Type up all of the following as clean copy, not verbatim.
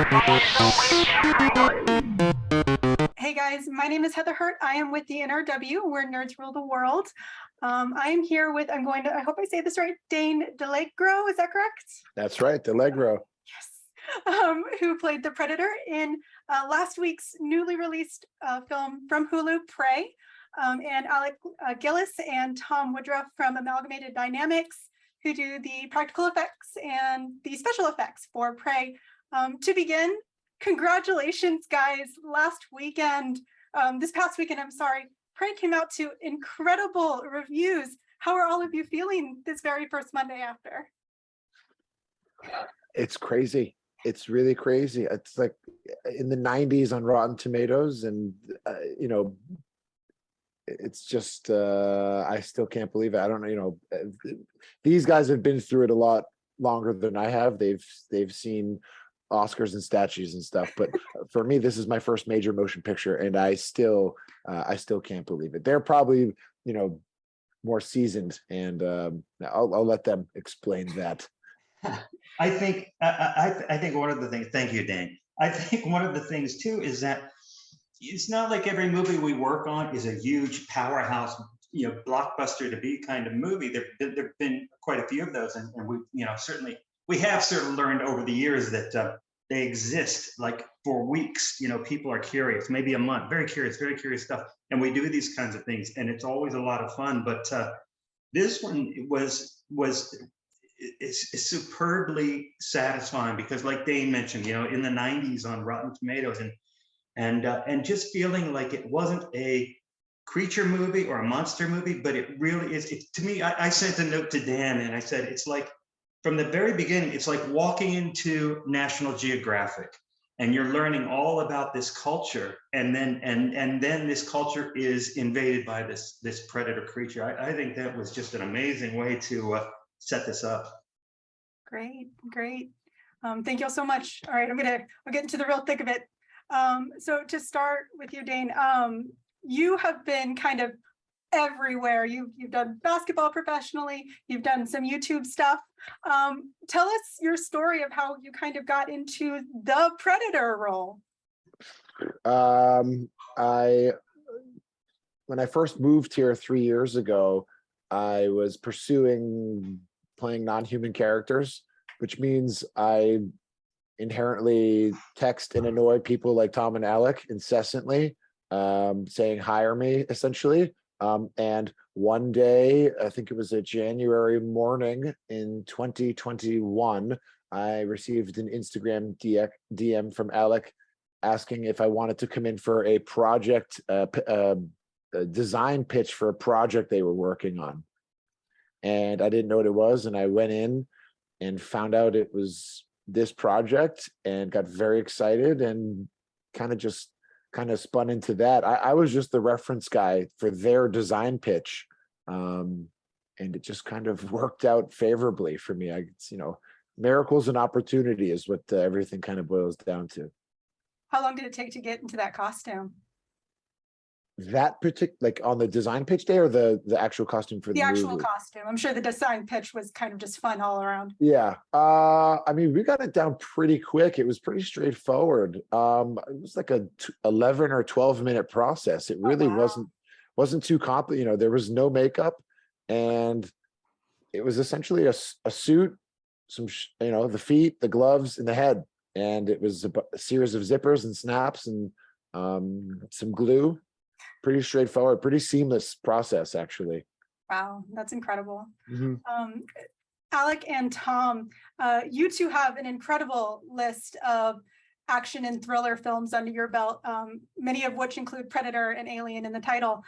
Hey guys, my name is Heather Hurt. I am with the NRW, where nerds rule the world. I am here with, I hope I say this right, Dane DiLiegro, is that correct? That's right, DiLiegro. Yes, who played the Predator in last week's newly released film from Hulu, Prey, and Alec Gillis and Tom Woodruff from Amalgamated Dynamics, who do the practical effects and the special effects for Prey. To begin, congratulations, guys. This past weekend, Prey came out to incredible reviews. How are all of you feeling this very first Monday after? It's crazy. It's really crazy. It's like in the 90s on Rotten Tomatoes, and it's just I still can't believe it. I don't know. These guys have been through it a lot longer than I have. They've seen Oscars and statues and stuff, but for me, this is my first major motion picture, and I still can't believe it. They're probably more seasoned, and I'll let them explain that. I think one of the things. Thank you, Dane. I think one of the things too is that it's not like every movie we work on is a huge powerhouse, blockbuster to be kind of movie. There've been quite a few of those, and we have certainly learned over the years that they exist like for weeks. People are curious, maybe a month, very curious stuff, and we do these kinds of things, and it's always a lot of fun. But this one was superbly satisfying because, like Dane mentioned, in the 90s on Rotten Tomatoes, and just feeling like it wasn't a creature movie or a monster movie, but it really is. To me, I sent a note to Dan and I said, it's like from the very beginning, it's like walking into National Geographic and you're learning all about this culture, and then this culture is invaded by this predator creature. I think that was just an amazing way to set this up. Great. Thank you all so much. All right, I'll get into the real thick of it. So to start with you, Dane, you have been kind of everywhere. You've done basketball professionally, you've done some YouTube stuff. Tell us your story of how you kind of got into the Predator role. When I first moved here 3 years ago, I was pursuing playing non-human characters, which means I inherently text and annoy people like Tom and Alec incessantly, saying hire me essentially. And one day, I think it was a January morning in 2021, I received an Instagram DM from Alec asking if I wanted to come in for a project, a design pitch for a project they were working on. And I didn't know what it was, and I went in and found out it was this project and got very excited and kind of spun into that. I was just the reference guy for their design pitch, and it just kind of worked out favorably for me. Miracles and opportunity is what everything kind of boils down to. How long did it take to get into that costume? That particular, like on the design pitch day, or the actual costume for the actual movie? Costume. I'm sure the design pitch was kind of just fun all around. Yeah. We got it down pretty quick. It was pretty straightforward. It was like a 11 or 12-minute process. It really wasn't too complicated. There was no makeup, and it was essentially a suit, some the feet, the gloves, and the head, and it was a series of zippers and snaps and some glue. Pretty straightforward, pretty seamless process, actually. Wow, that's incredible. Mm-hmm. Alec and Tom, you two have an incredible list of action and thriller films under your belt, many of which include Predator and Alien in the title.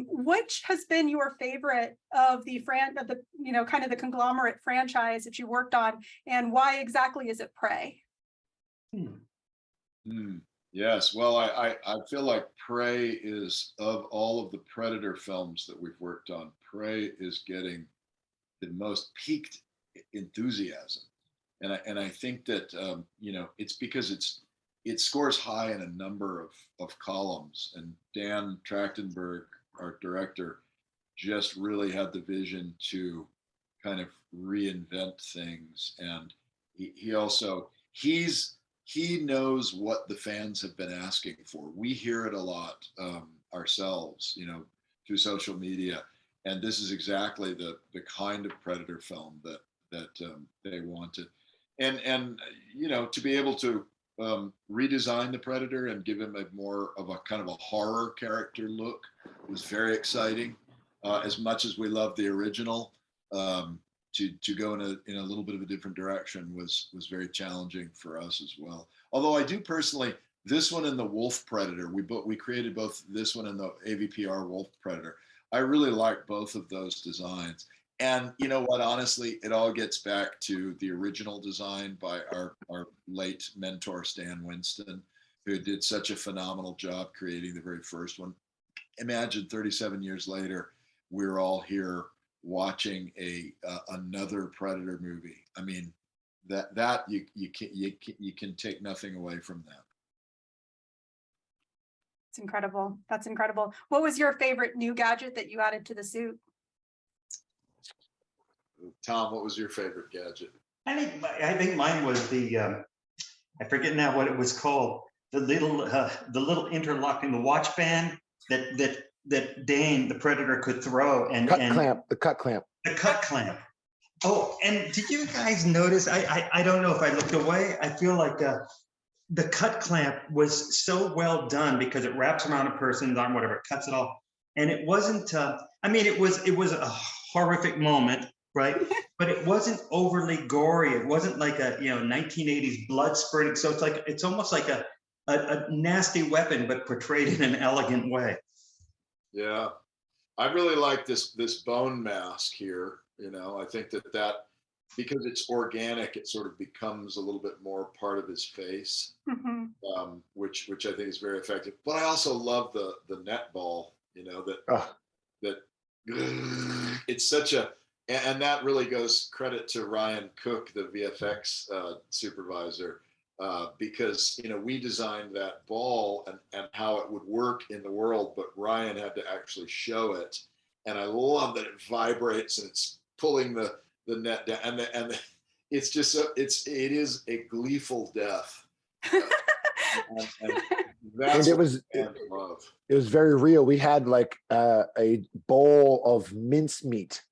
Which has been your favorite of the kind of the conglomerate franchise that you worked on, and why exactly is it Prey? Yes, well, I feel like Prey is, of all of the Predator films that we've worked on, Prey is getting the most peaked enthusiasm, and I think that it's because it scores high in a number of columns, and Dan Trachtenberg, our director, just really had the vision to kind of reinvent things, and he's he knows what the fans have been asking for. We hear it a lot ourselves, you know, through social media, and this is exactly the kind of Predator film that they wanted, and you know, to be able to redesign the Predator and give him a more of a kind of a horror character look was very exciting. As much as we love the original, to go in a little bit of a different direction was very challenging for us as well. Although I do personally, this one and the Wolf Predator, we created both this one and the AVPR Wolf Predator. I really like both of those designs. And you know what, honestly, it all gets back to the original design by our late mentor, Stan Winston, who did such a phenomenal job creating the very first one. Imagine 37 years later, we're all here watching another Predator movie. I mean, that you can take nothing away from that. It's incredible. That's incredible. What was your favorite new gadget that you added to the suit? Tom, what was your favorite gadget? I think mine was the I forget now what it was called. The little interlocking, the watch band that Dane the Predator could throw and The cut clamp. The cut clamp. Oh, and did you guys notice? I don't know if I looked away. I feel like the cut clamp was so well done because it wraps around a person's arm, whatever, it cuts it off, and it wasn't. I mean, it was a horrific moment, right? But it wasn't overly gory. It wasn't like a 1980s blood spurting. So it's almost like a nasty weapon, but portrayed in an elegant way. Yeah, I really like this bone mask here. You know, I think that because it's organic, it sort of becomes a little bit more part of his face, which I think is very effective. But I also love the net ball. You know that it's such a, and that really goes credit to Ryan Cook, the VFX supervisor. Because we designed that ball and how it would work in the world, but Ryan had to actually show it, and I love that it vibrates and it's pulling the net down, and it's just it is a gleeful death, and that's and it was very real. We had like a bowl of mincemeat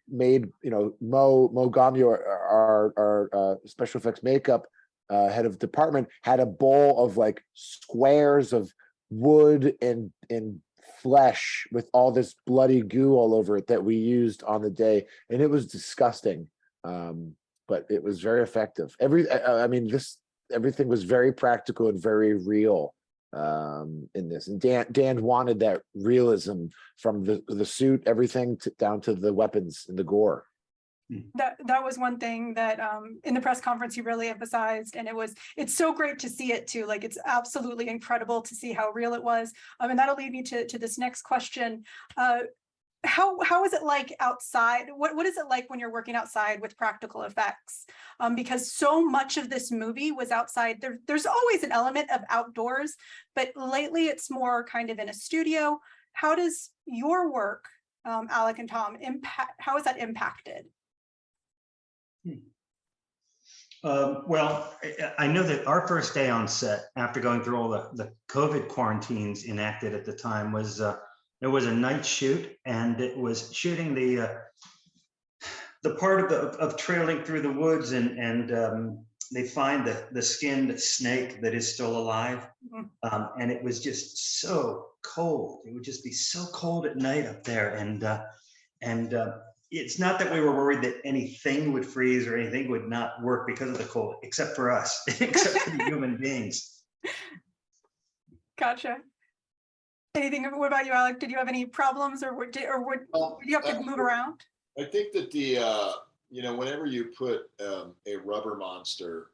made. Mo Gamio, our special effects makeup head of department, had a bowl of like squares of wood and flesh with all this bloody goo all over it that we used on the day, and it was disgusting, but it was very effective. Everything was very practical and very real in this, and Dan wanted that realism from the suit, everything down to the weapons and the gore. That was one thing that in the press conference he really emphasized, and it's so great to see it too. Like, it's absolutely incredible to see how real it was. And that'll lead me to this next question. How is it like outside? What is it like when you're working outside with practical effects? Because so much of this movie was outside. There's always an element of outdoors, but lately it's more kind of in a studio. How does your work, Alec and Tom, how is that impacted? Well, I know that our first day on set, after going through all the COVID quarantines enacted at the time, was it was a night shoot, and it was shooting the part of trailing through the woods, and they find the skinned snake that is still alive, and it was just so cold. It would just be so cold at night up there, and it's not that we were worried that anything would freeze or anything would not work because of the cold, except for us, except for the human beings. Gotcha. Anything? What about you, Alec? Did you have any problems, or would you have to move around? I think that whenever you put a rubber monster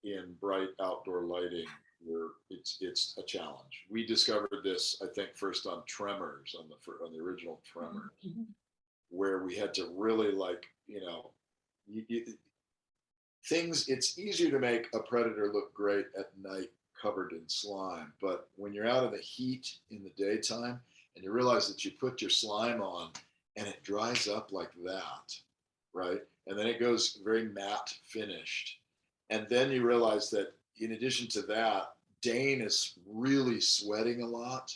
in bright outdoor lighting, it's a challenge. We discovered this, I think, first on Tremors, on the original Tremors. Where we had to really it's easier to make a predator look great at night covered in slime, but when you're out in the heat in the daytime and you realize that you put your slime on and it dries up like that, right? And then it goes very matte finished. And then you realize that in addition to that, Dane is really sweating a lot.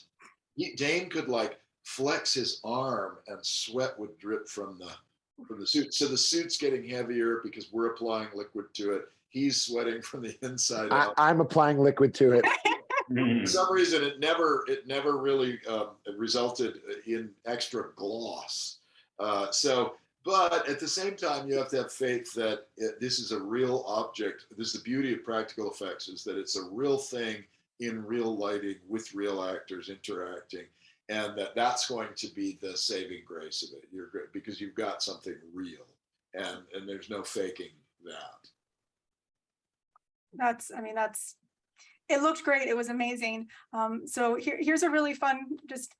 Dane could like flex his arm and sweat would drip from the suit. So the suit's getting heavier because we're applying liquid to it. He's sweating from the inside out. I'm applying liquid to it. For some reason, it never really resulted in extra gloss. But at the same time, you have to have faith that this is a real object. This is the beauty of practical effects, is that it's a real thing in real lighting with real actors interacting, and that's going to be the saving grace of it. You're great because you've got something real, and there's no faking that. It looked great. It was amazing. So here's a really fun, just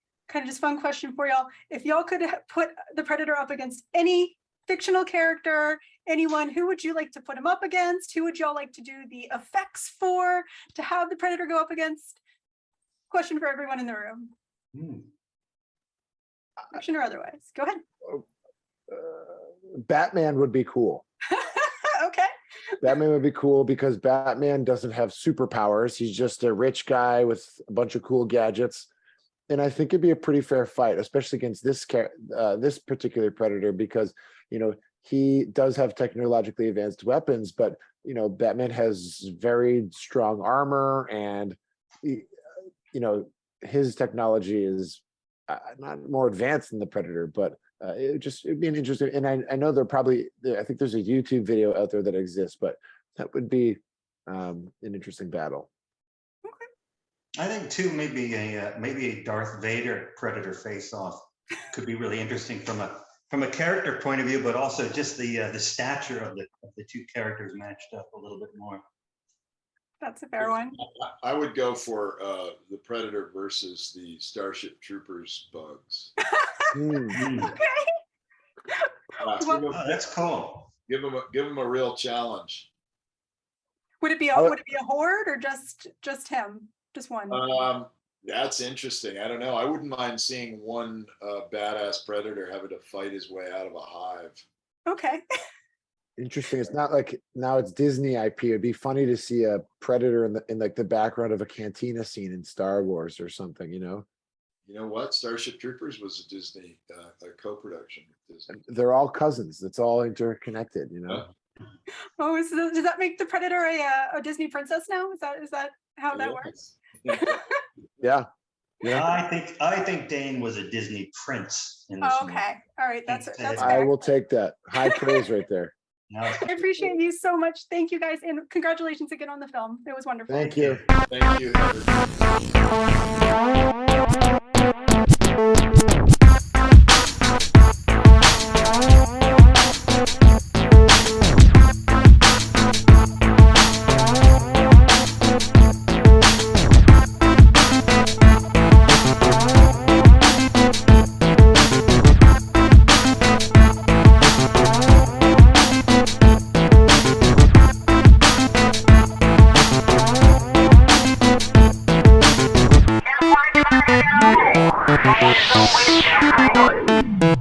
fun question for y'all. If y'all could put the Predator up against any fictional character, anyone, who would you like to put him up against? Who would y'all like to do the effects for, to have the Predator go up against? Question for everyone in the room. Fiction or otherwise. Go ahead. Batman would be cool. Okay. Batman would be cool because Batman doesn't have superpowers. He's just a rich guy with a bunch of cool gadgets. And I think it'd be a pretty fair fight, especially against this particular Predator, because, he does have technologically advanced weapons, but, Batman has very strong armor, and, his technology is not more advanced than the Predator, but it'd be an interesting, and I know I think there's a YouTube video out there that exists, but that would be an interesting battle. I think too, maybe a Darth Vader Predator face-off could be really interesting from a character point of view, but also just the stature of the two characters matched up a little bit more. That's a fair one. I would go for the Predator versus the Starship Troopers bugs. Okay. That's cool. Give them a real challenge. Would it be a horde or just him? Just one. That's interesting. I don't know. I wouldn't mind seeing one badass Predator having to fight his way out of a hive. Okay. Interesting. It's not like now it's Disney IP. It'd be funny to see a Predator in like the background of a cantina scene in Star Wars or something. You know what? Starship Troopers was a Disney a co-production with Disney. They're all cousins. It's all interconnected. Oh, does that make the Predator a Disney princess now? Is that how that works? Yeah. I think Dane was a Disney prince in this movie. Okay. All right. That's fair. I will take that. High praise right there. I appreciate you so much. Thank you guys, and congratulations again on the film. It was wonderful. Thank you. Thank you. Thank you.